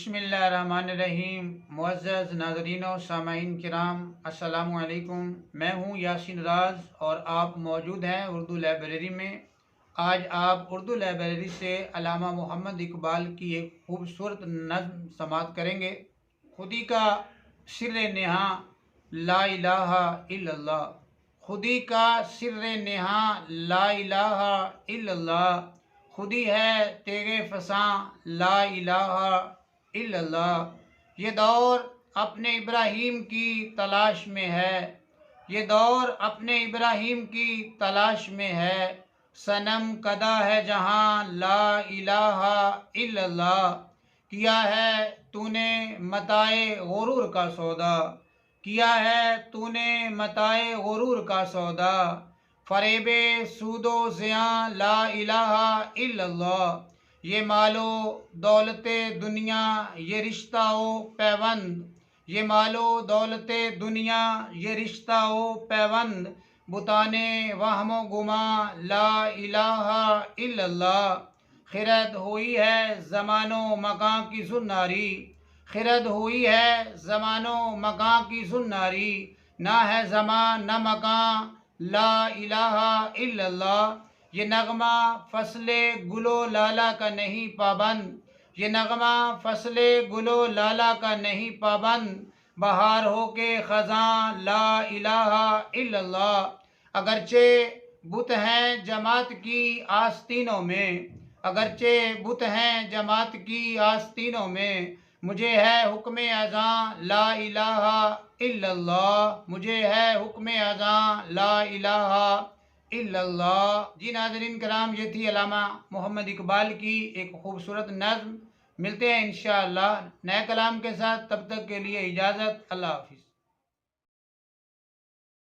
बिस्मिल्लाहिर्रहमानिर्रहीम। मुअज़्ज़ज़ नाज़रीन और सामाईन किराम, अस्सलामु अलैकुम। मैं हूँ यासीन राज और आप मौजूद हैं उर्दू लाइब्रेरी में। आज आप उर्दू लाइब्रेरी से अल्लामा मोहम्मद इकबाल की एक खूबसूरत नज़्म समाअत करेंगे। खुदी का सिर्र नेहा ला इलाहा इल्लल्लाह। खुदी का सिर्र नेहा ला इलाहा इल्लल्लाह। खुदी है तेरे फसां ला इलाहा इल्लल्लाह। ये दौर अपने इब्राहीम की तलाश में है, ये दौर अपने इब्राहीम की तलाश में है। सनम कदा है जहाँ ला इलाहा इल्लल्लाह। किया है तूने मताए गुरूर का सौदा, किया है तूने मताए गुरूर का सौदा। फरेबे सूदो ज़िया ला इलाहा इल्लल्लाह। ये मालो दौलते दुनिया ये रिश्ता ओ पैवंद, ये मालो दौलते दुनिया ये रिश्ता ओ पैवंद। बुताने वहमो गुमा ला इलाहा इल्लल्लाह। खिरद हुई है ज़मानो मकां की सुन्नारी, खिरद हुई है ज़मानो मकां की सुन्नारी। ना है ज़मान न मकां ला इलाहा इल्लल्लाह। ये नगमा फसले गुलो लाला का नहीं पाबंद, ये नगमा फसले गुलो लाला का नहीं पाबंद। बहार हो के ख़ज़ां ला इलाहा इल्लल्लाह। अगरचे बुत हैं जमात की आस्तीनों में, अगरचे बुत हैं जमात की आस्तीनों में। मुझे है हुक्म अज़ां ला इलाहा इल्लल्लाह, मुझे है हुक्म अज़ां ला इलाहा इल्लल्लाह। जी नाज़रीन कराम, ये थी अल्लामा मोहम्मद इकबाल की एक खूबसूरत नज़्म। मिलते हैं इंशाअल्लाह नए कलाम के साथ, तब तक के लिए इजाज़त। अल्लाह हाफ़िज़।